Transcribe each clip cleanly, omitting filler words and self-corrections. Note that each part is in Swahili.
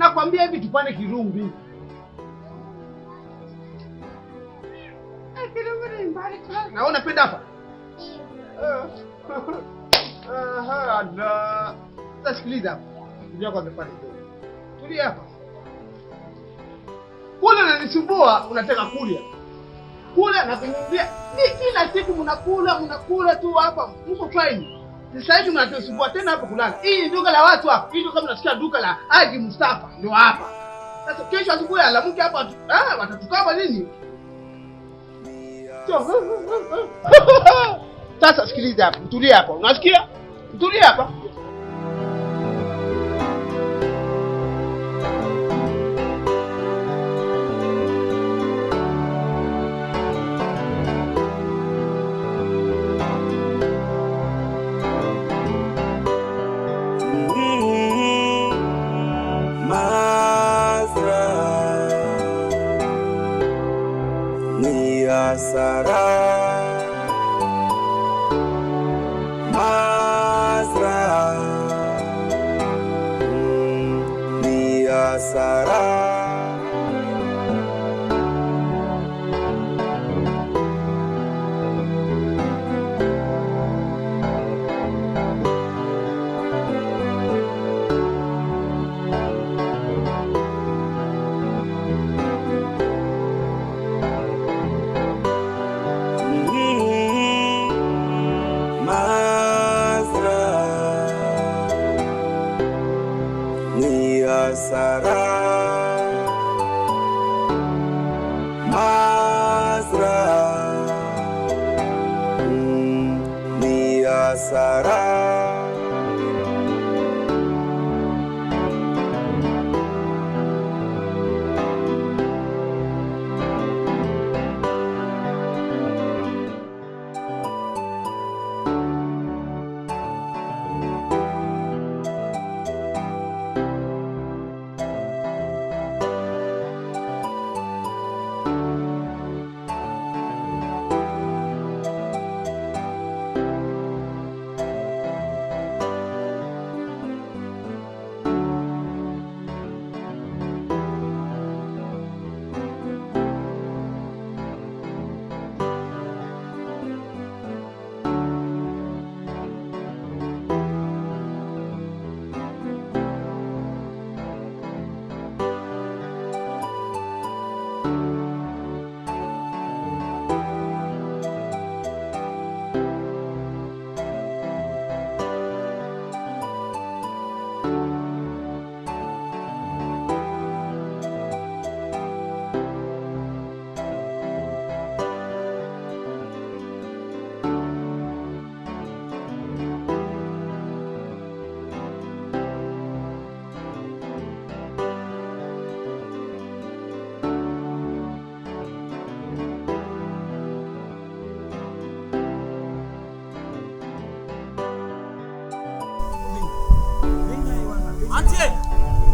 nakwambia hivi tupande Kirumbi. Kirumbi ni mbali sana. Na unapenda hapa? Aha, na sikiliza hapa. Tulia kwanza pale. Tulia hapa. Kula unanisumbua, unataka kulia. Kula na kumwambia, kila siku mnakula tu hapa. Mko fine. Sasa hivi mnatusumbua tena hapa kulala. Hii duka la watu hapa. Hii kama unasikia duka la Haji Mustafa ndio hapa. Sasa kesho asubuhi alamuke hapa watatukaba nini? Sasa sikiliza hapa. Tulia hapa. Unasikia? Tulia hapa.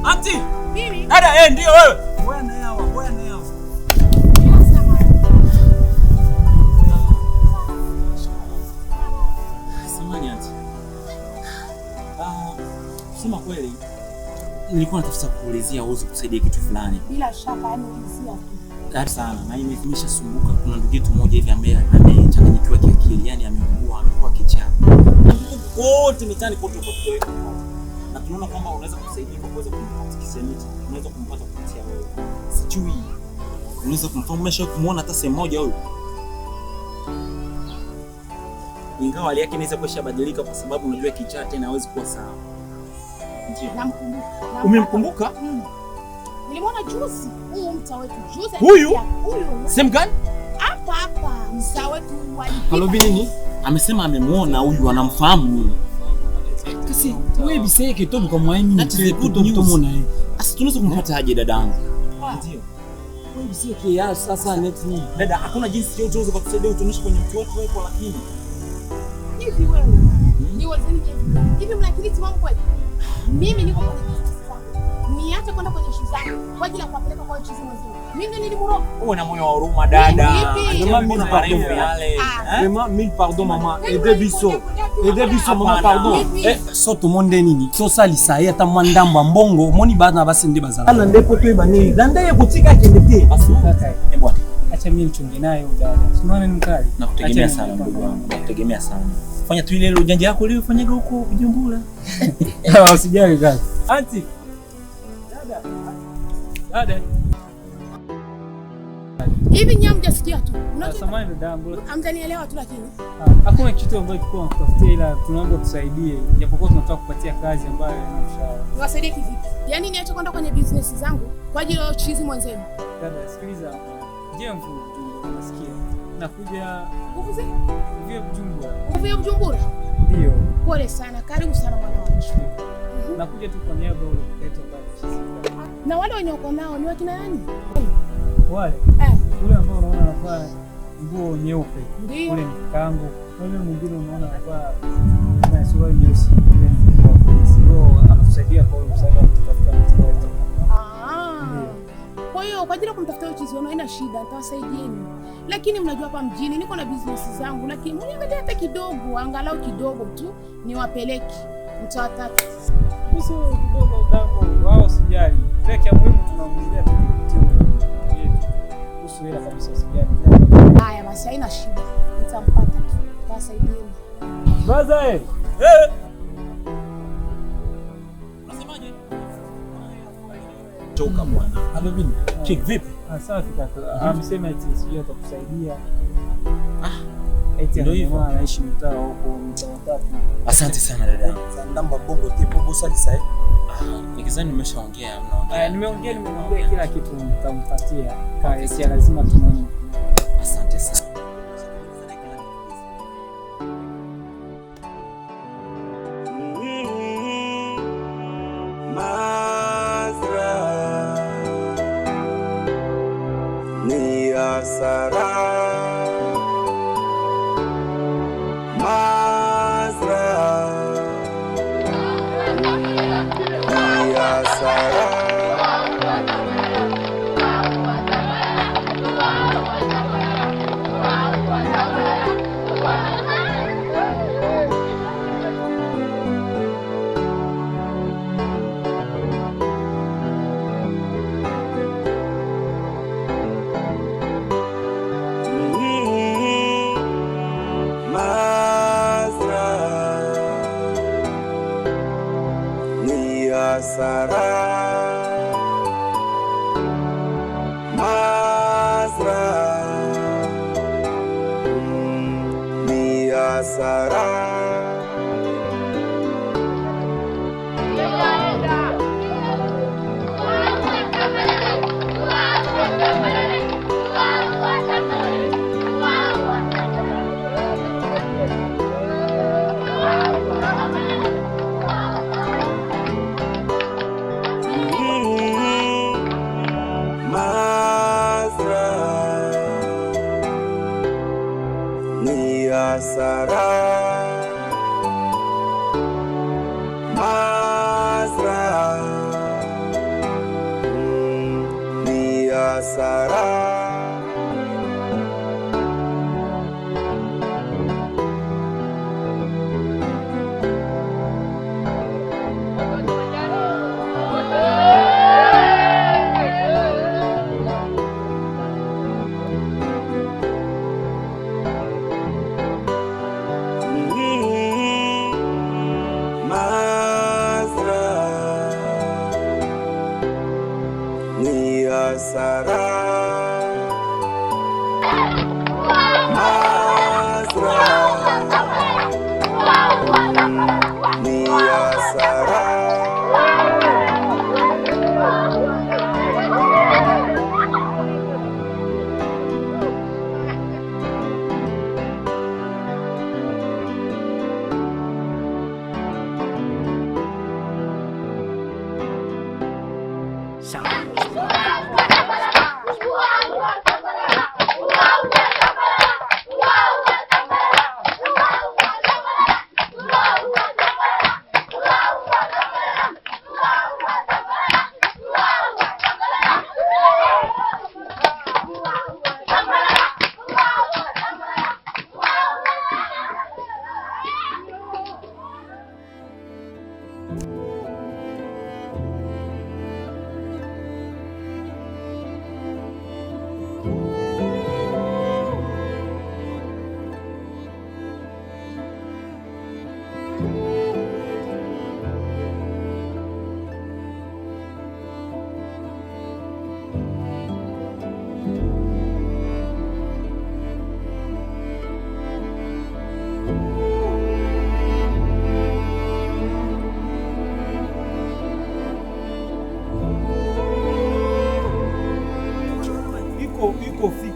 Auntie! Mimi? Dada, ndio wewe. Bwana yao. Samahani auntie. Kusema kweli nilikuwa natafuta kuulizia uweze kusaidia kitu fulani. Bila shaka anaulizia tu. Karibu sana. Na mimi nimeshasumbuka, kuna ndugu yetu mmoja hivi ambaye amechanganyikiwa kiakili, yani ameugua, amekuwa kichaa. Wote mitani kwa kutoka. Na tunaona kwamba unaweza kusaidia kwa kuweza kumpatia miti. Unaweza kumpata kupitia wewe. Sijui. Unaweza kumfahamisha kumuona hata sehemu moja huyo. Ingawa hali yake inaweza kushabadilika kwa sababu unajua kichaa tena hawezi kuwa sawa. Ndio. Namkumbuka. Umemkumbuka? Nilimwona juzi. Huyu mta wetu juzi. Huyu? Same gani? Hapa mta wetu walipita. Halo nini? Amesema amemuona huyu, anamfahamu. Kasi wewe biseke tu kwa mwaimi ni kutomona yeye. Sasa tunaweza kumpata aje dadangu? Ndio. Wewe biseke ya sasa next ni. Dada, hakuna jinsi yoyote unaweza kutusaidia utunishe kwenye mtu wetu wako, lakini hivi wewe ni wazeni hivi mnakiliti wangu kweli? Mimi niko kwenye kitu sana. niache kwenda kwenye ishi zangu kwa ajili ya kuwapeleka kwa chizi mwenzio. Mimi ndio nilimroga. Wewe na moyo wa huruma dada. Mille pardon maman. Aidez biso maman pardon. So to monde nini? So salisa ye ata mwandamba mbongo moni bana basende bazala. Ana ndepo to ibani. Danda ye kutika kendete. Kaka, bwana. Acha mimi nichunge naye udada. Unaona ni mkali. Nakutegemea sana ndugu wangu. Nakutegemea sana. Fanya tu ile ujanja yako leo fanyaga huko Bujumbura. Usijali kaka. Auntie. Dada. Hivi nyinyi mjasikia tu. Samahani dadangu. Hamjanielewa tu lakini. Hakuna kitu ambacho tulikuwa tunatafutia ila tunaomba tusaidie. Japokuwa tunataka kupatia kazi ambayo ina mshahara. Niwasaidie kivipi? Yaani niache kwenda kwenye business zangu kwa ajili ya chizi mwenzenu. Dada, sikiliza. Je, unasikia? Nakuja Uvuze? Uvie Bujumbura. Ndio. Pole sana. Karibu sana mwana wangu. Nakuja tu kwa niaba ya kuleta habari. Na wale wenye uko nao ni wakina nani? Wale? Ule ambao unaona anavaa nguo nyeupe. Ndio. Ule ni kangu. Ule mwingine unaona anavaa suruali nyeusi. Ndio anatusaidia kwa msaada wa kutafuta mtu wetu. Kwa hiyo kwa ajili ya kumtafuta huyo chizi haina shida, nitawasaidieni. Lakini mnajua hapa mjini niko na business zangu, lakini mniangalie hata kidogo, angalau kidogo tu niwapeleke. Mtawataka. Kuhusu kidogo dango wao sijali. Kile cha muhimu tunamwambia tukipitia. Kuhusu hela kabisa sijali. Haya basi haina shida. Nitampata tu. Tawasaidieni. Baza Unasemaje? Toka bwana. Abebini. Check vipi? Sawa kaka. Amesema eti sijui atakusaidia. Ndio hivyo anaishi mtaa huko mtaa. Asante sana dada. Ndamba bongo tipo bosa lisa. Nikizani nimeshaongea Nimeongea kila kitu nitampatia. Kaesi lazima tunaona. Asante sana.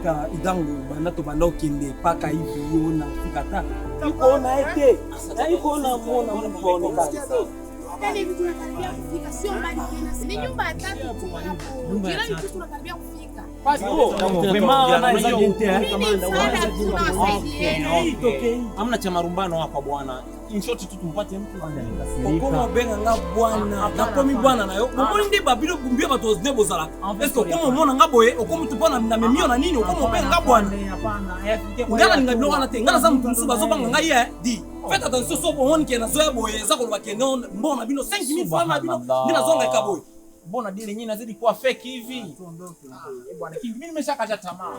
fika idangu banda to banda okende paka hivi ona fika ta iko na ete na iko na muona mtu aonekana yani hivi tunakaribia kufika sio mbali tena ni nyumba ya tatu tu hapo jirani tu tunakaribia kufika basi vraiment na hizo gente kamanda hamna cha marumbano hapa bwana. In short tu tumpate mtu Okomo benga nga bwana na komi bwana nayo okomo ndi babilo kumbia bato zebo zala esko okomo mona nga boye okomo tupona na memio na nini okomo benga nga bwana hapana ngana ninga bloga na te ngana za mtu msuba zo banga nga ye di faites attention so bon ke na zo boye za ko bakeno mbona bino 5000 francs na bino ndina zonga ka boye mbona dili nyinyi nazidi kuwa fake hivi bwana mimi nimeshakaja tamaa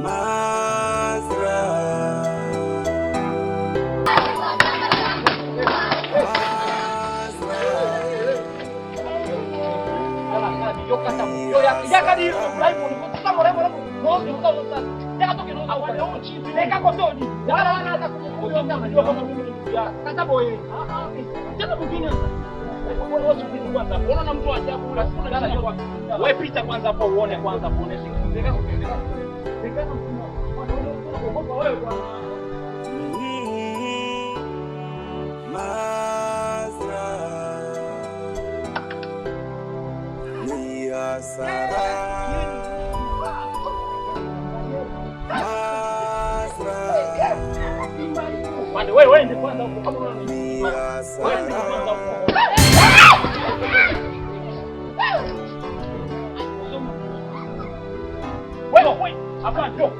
Mazra pita kwanza hapo uone kwanza uone wewe ndio kwanza huko kama wewe hapa ndio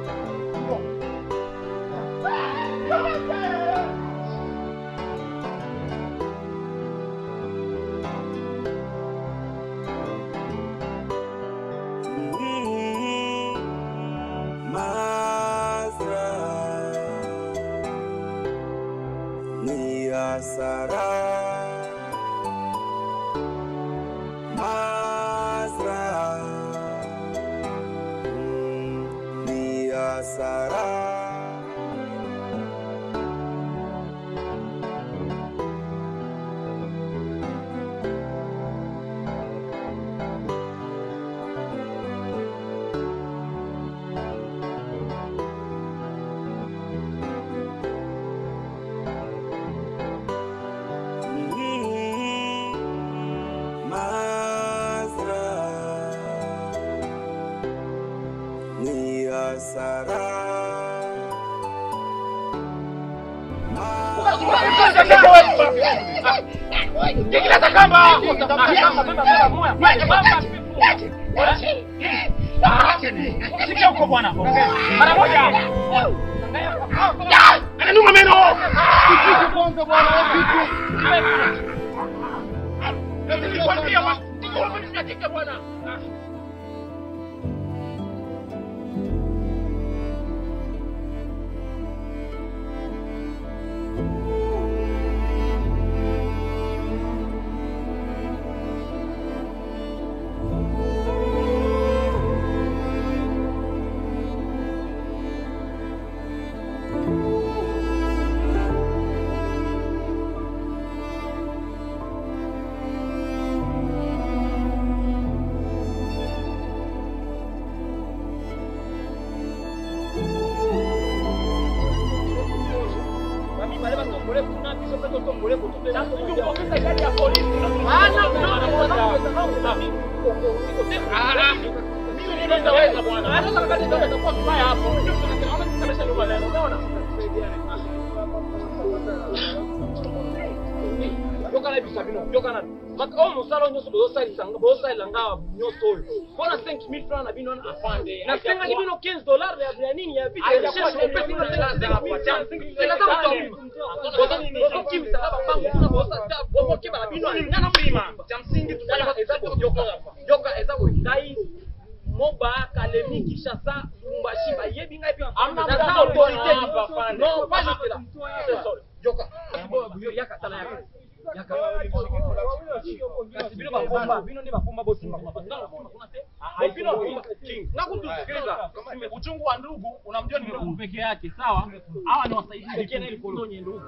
uchungu wa ndugu unamjua ni ndugu peke yake, sawa? Hawa ni wasaidizi kwenye ndugu.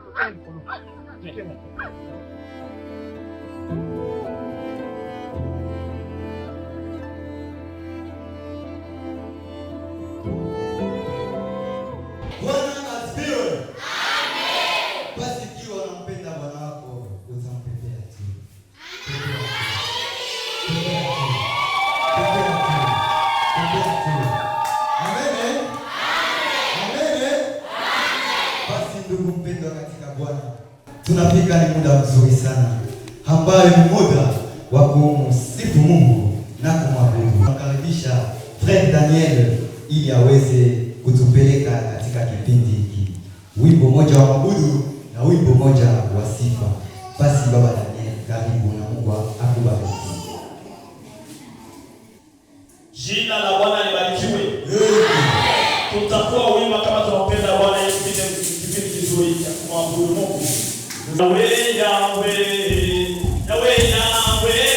tunafika ni muda mzuri sana ambayo ni muda wa kumsifu Mungu na kumwabudu. Tunakaribisha Frère Daniel ili aweze kutupeleka katika kipindi hiki, wimbo moja wa mabudu na wimbo moja wa sifa. Basi Baba Daniel, karibu na Mungu akubariki. Jina la Bwana libarikiwe. Tutakuwa wimba kama tunampenda Bwana Yesu, kipindi kizuri cha kumwabudu Mungu. Yahweh, Yahweh, Yahweh, Yahweh.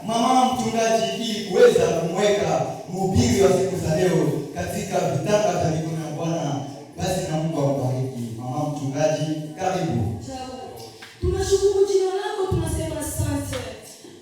Mama mchungaji ili kuweza kumweka mhubiri wa siku za leo katika vitanga vya mikono ya Bwana. Basi na Mungu akubariki. Mama mchungaji, karibu. Tunashukuru jina lako, tunasema asante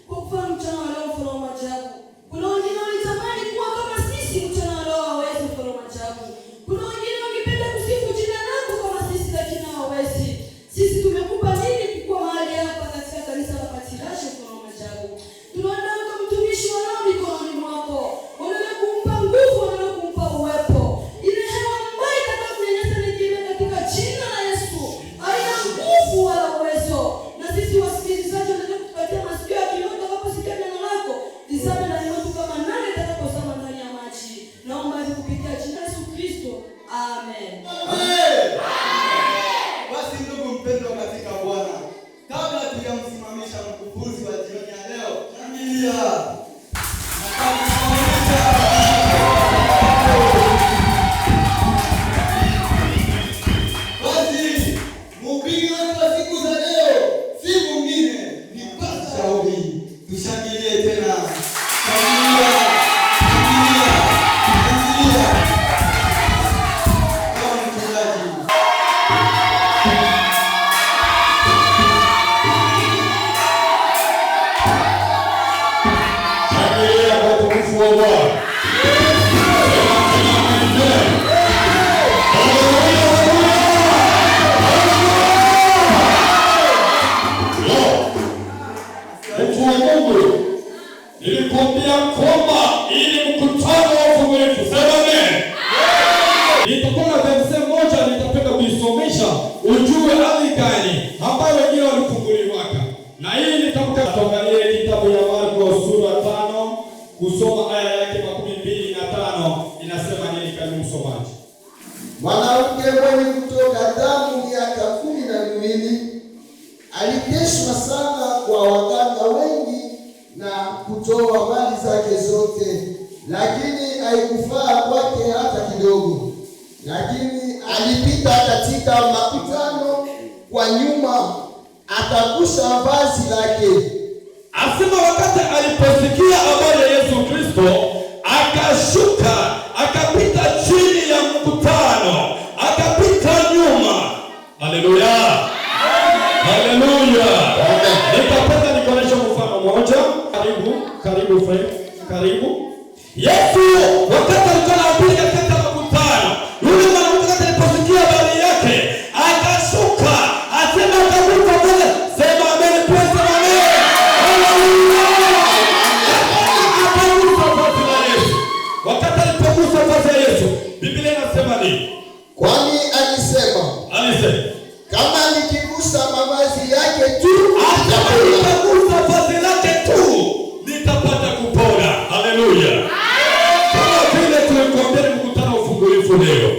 kwa kufanya mchana wa leo mfano wa maajabu. Kuna wengine walitamani kuwa kama sisi mchana wa leo hawawezi mfano wa maajabu. Kuna wengine wangependa kusifu jina lako kama sisi lakini hawawezi. Sisi tumekupa nini kwa mahali hapa katika kanisa la Patirashe mfano wa maajabu. Tunaona kama mtumishi wa Roho mikononi mwako. Unaona kumpa nguvu, unaona kumpa uwepo. Ile hewa mbaya itakayokunyanyasa nikienda katika jina la Yesu. Haina nguvu wala uwezo. Na sisi wasikilizaji tunataka kupatia masikio ya kiroho tutakaposikia neno lako. Tizame ndani yetu kama nani atakapozama ndani ya maji. Naomba hivi kupitia jina la Yesu Kristo. Amen. Amen. Basi ndugu mpendwa katika Bwana, kabla tujamsimamisha mkufunzi wa jioni ya leo, familia basi mhubiri wetu wa siku za leo si mwingine ni Pastor Shauri. Tushangilie tena familia, familia, familia. Kama mchungaji nilikwambia kwamba ili mkutano wa uvumilivu sema nitakuwa na verse moja nitapenda kuisomesha ujue hali gani ambayo wengine walifunguliwa. Na hii nitakuta tuangalie kitabu ya Marko sura 5 kusoma aya yake 25 inasema nini kama msomaji. Mwanamke mwenye kutoka damu miaka 12 aliteswa sana kwa waganga wengi na kutoa mali zake zote, lakini haikufaa kwake hata kidogo. Lakini alipita katika makutano kwa nyuma, akagusa vazi lake. Asema wakati aliposikia habari ya Yesu Kristo, akashuka, akapita chini ya mkutano, akapita nyuma. Haleluya. Haleluya. Nikapenda nikuoneshe mfano mmoja. Karibu friend. Karibu. Yesu wakati alikuwa anahubiri katika makutano, yule mwanamke aliposikia habari yake, akashuka, asema akavuka mbele. Sema amen, praise amen. Haleluya. Akavuka vazi la Yesu. Wakati alipogusa vazi la Yesu, Biblia inasema nini? Kwani alisema kama nikigusa mavazi yake tu nitagusa vazi lake tu nitapata kupona. Haleluya. Kama vile tulikuambia mkutano ufungulifu leo,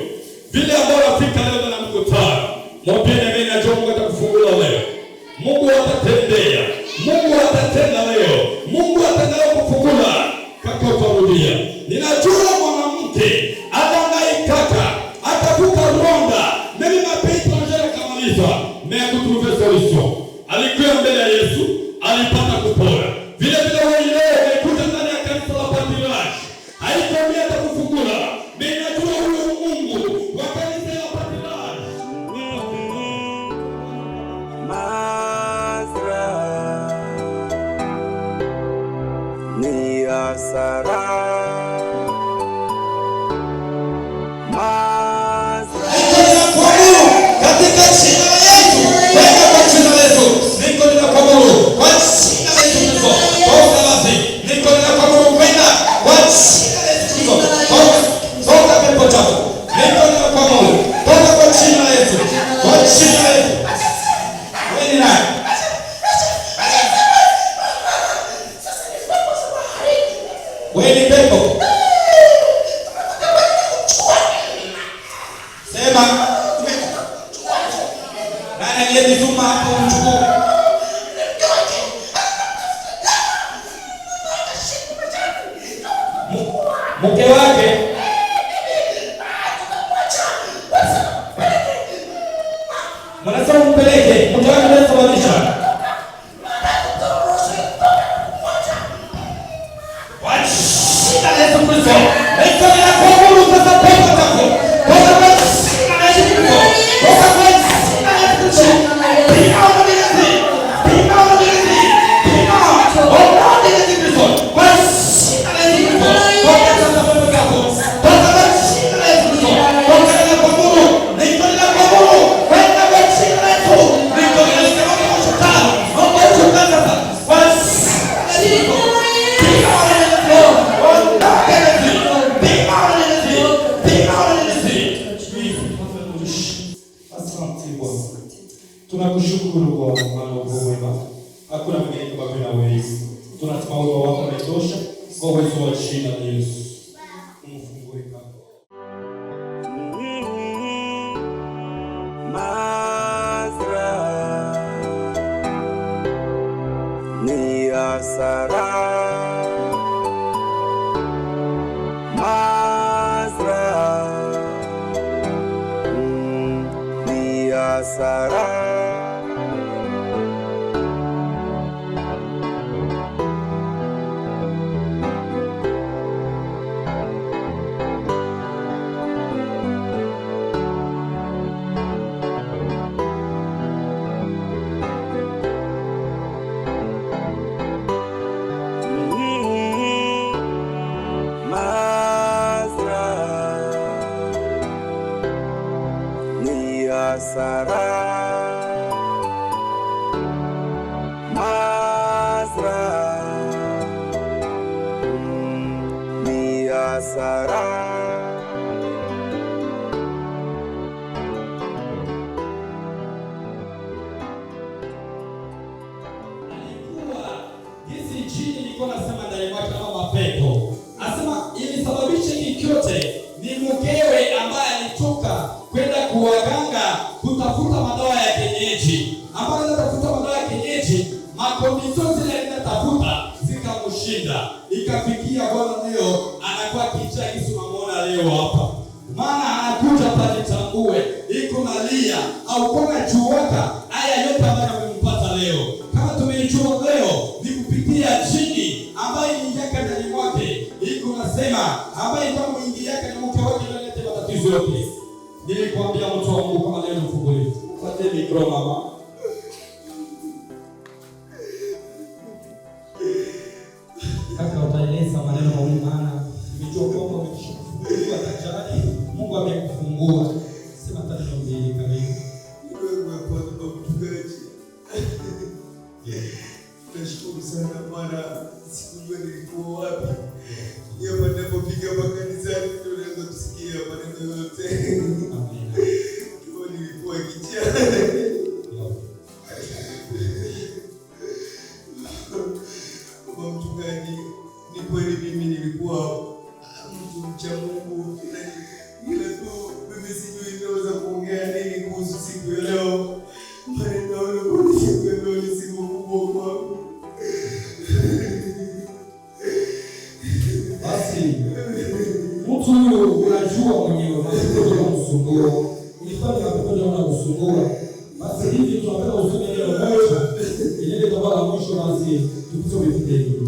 vile ambao rafika leo na mkutano, mwambie mimi najua Mungu atakufungua leo. Mungu atatendea. Mungu atatenda leo. Mungu ataendelea kufungua kaka utarudia. Ninajua mwanamke anahangaika, atavuka Rwanda, mimi mapenzi tunajua kamaliza. Mekutuve solution. Alikuwa mbele ya Yesu, alipata kupona. Vile vile wewe leo umekuja ndani ya kanisa la Patriarch. Haikwambia atakufungua. Mimi najua huyo Mungu wa kanisa la Patriarch. Mazra ni asara. Katika jina la Yesu, weka kwa jina la Yesu, niko ninakuamuru kwa jina la Yesu Kristo, toka basi, niko ninakuamuru kwenda kwa jina la Yesu Kristo, toka pepo chafu, niko ninakuamuru, toka kwa jina la Yesu, kwa jina la Yesu. Wewe ni nani? Wewe ni pepo. Sema nani aliyetuma hapo mchukue? Mke wake. Mwanasema mpeleke, mke wake ndio sababisha. Kwa shida la Yesu Kristo, niko ninakuamuru sasa pepo zako. Toka kwa jina la Yesu Kristo. Toka kwa jina la Yesu Kristo. Tunakushukuru kwa mfano mwema. Hakuna mwingine kama wewe na wewe. Tunasema wewe wako umetosha kwa uwezo wa jina la Yesu. Mfungue kaka. Mazra ni asara. Mazra ni asara. Sara Mazra ni asara. Hizi jini nilikuwa nasema ndani mwake kama mapepo. Asema ilisababisha hiki kyote ni mkewe ambaye alitoka kwenda kuwaganga kutafuta madawa ya kienyeji, ambapo anatafuta madawa ya kienyeji, makondisio zile zinatafuta zikamshinda, ikafikia Bwana leo anakuwa kichaa kisu. Tunamuona leo hapa, maana anakuja pale tambue iko nalia au kuna chuaka. Haya yote ambayo tumempata leo, kama tumeichua leo, ni kupitia chini ambaye ni yake ndani mwake, iko nasema ambaye kama mwingi yake na mke wake ndio analeta matatizo yote. Nilikwambia mtu wa Mungu kama leo mfuguli, pate mikro mama. Kaka utaeleza maneno mawili, maana nimejua kwamba umeshafungua tajari, Mungu amekufungua. Sema tano mbili karibu. Wewe kwa mtugaji. Nashukuru sana maana sikujua nilikuwa wapi. Hapa ninapopiga makanisani ndio naweza kusikia maneno yote. Amen. Kwa nilikuwa kichaa. Kwa mtugaji, ni kweli mimi nilikuwa mtu mcha Mungu, ila tu mimi sijui naweza kuongea nini kuhusu siku ya leo. Maneno yangu siku ya leo ni siku kubwa kwangu. Basi mtu huyo unajua mwenyewe unajua msumbua. Ilifanya mapepo ndio unakusumbua. Basi hivi tunapenda usome leo moja. Ile tabaka mwisho basi tupisome video.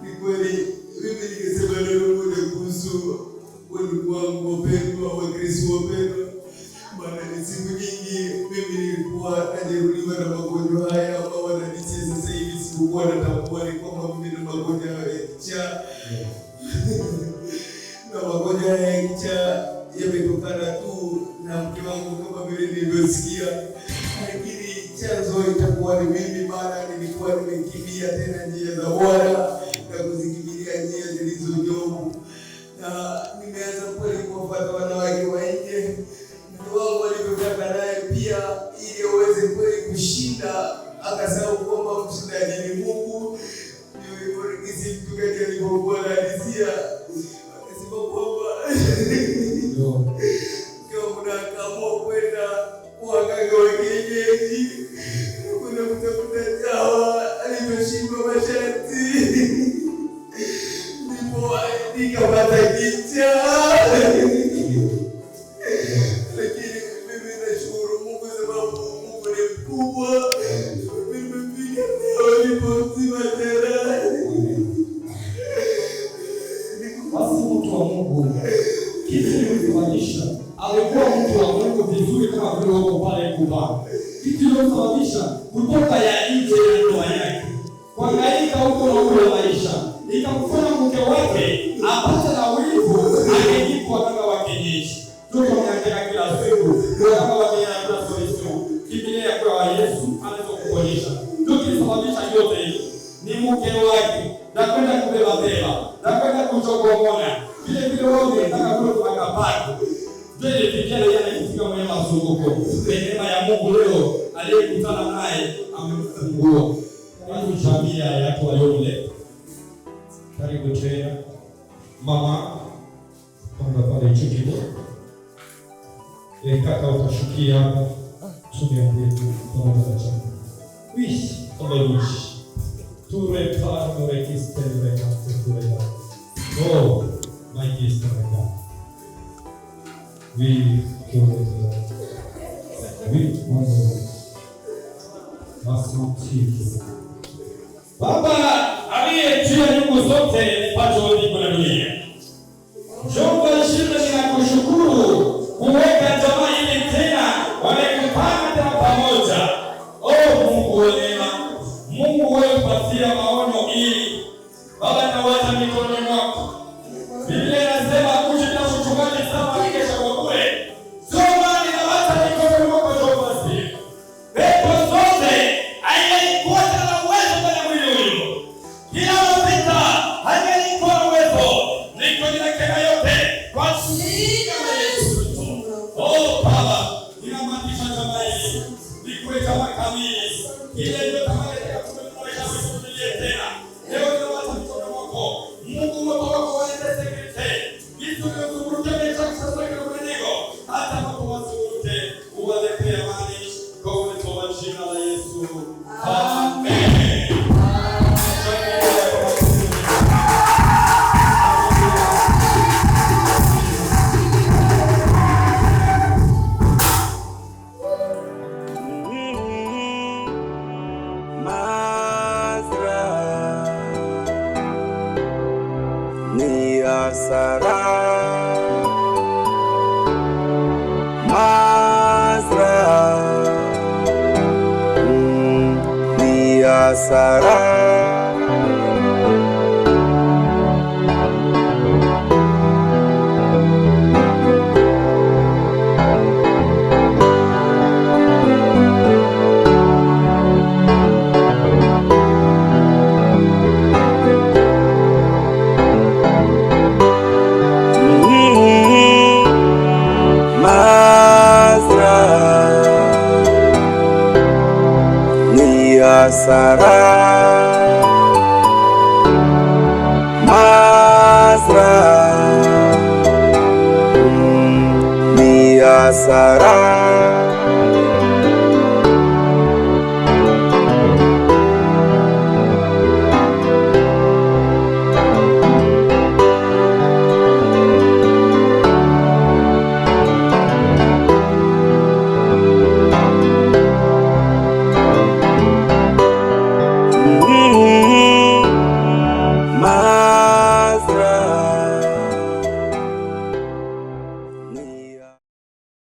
Ni kweli mimi ningesema leo moja kuhusu watu wangu wapendwa, Wakristo wapendwa. Maana ni siku nyingi mimi nilikuwa najeruhiwa na magonjwa haya ambao wananitesa sasa hivi. Sikuwa natambua ni kwamba mimi na magonjwa ya kichaa. Na magonjwa ya kichaa yametokana tu na mke wangu kama vile nilivyosikia. Lakini chanzo itakuwa ni mimi, maana nilikuwa nimekimbia tena njia za Bwana na kuzikimbilia njia zilizonyofu. Na nimeanza kweli kuwafuata wanawake wa nje. Ndio wao walivyotaka naye pia ili aweze kweli kushinda, akasahau kwamba mshindaji ni Mungu. Ndio hivyo kisi mtugaji alipokuwa anadisia akasema kwamba kama mnaamua kwenda waganga wa kienyeji kuna kutafuta dawa alivyoshindwa masharti, ndipo nikapata kichaa. Lakini mimi nashukuru Mungu sababu Mungu ni mkubwa. Nimepiga leo nilipozima tena. Basi mtu wa Mungu kitu kilimfanyisha alikuwa mtu wa Mungu vizuri kama vile wako pale Kuba. Kitu kilimfanyisha kutoka ya nje ya ndoa yake, kuhangaika huko na ule maisha, ikamfanya mke wake apate na wivu, angejipwa kama wa kienyeji. Tuko tunaangalia kila siku kama wa kienyeji na solution. Kimbilia kwa Yesu anaweza kukuonyesha. Ndio kilisababisha yote hiyo. Ni mke wake na kwenda kubeba na kwenda kuchogomona. Vile wao wanataka kutoka akapata. Vile vijana yanaitika mwenye mazunguko. Neema ya Mungu leo aliyekutana naye amemfungua. Karibu jamii yako walioleta. Karibu tena. Mama kwamba pale chuki. Kaka utashukia hapa. Tumeambia tu pamoja na chama. Wish kama wish. Turepar rekistere turepar. Oh, my sister God. We Baba aliye juu ya nyungu zote pato mbingu na dunia. Jomba shida ninakushukuru kuweka jamaa ile tena wamekupanga tena pamoja. Oh Mungu wa neema, Mungu wewe patia maono ili Baba nawaza mikononi mwako. Biblia inasema kuja na mchungaji sana kesha kwa kule. Soma ninawaza mikononi mwako Jomba si. Pepo zote haikuwa na uwezo kwa mwili huyo. Kila mpita haikuwa na uwezo. Niko ninakena yote kwa jina la Yesu. Oh Baba, ninamaanisha jamaa hii. Nikuwe jamaa kamili. Ile ndio kama ile kumwonyesha mtumilie tena. Leo ninawaza mikononi mwako. Mungu wako waende sekretari. Kitu kile kuzunguka meza sasa kwa mwenendo. Hata watu wazunguke. hasara. Mazra ni hasara. Hasara, Mazra ni hasara.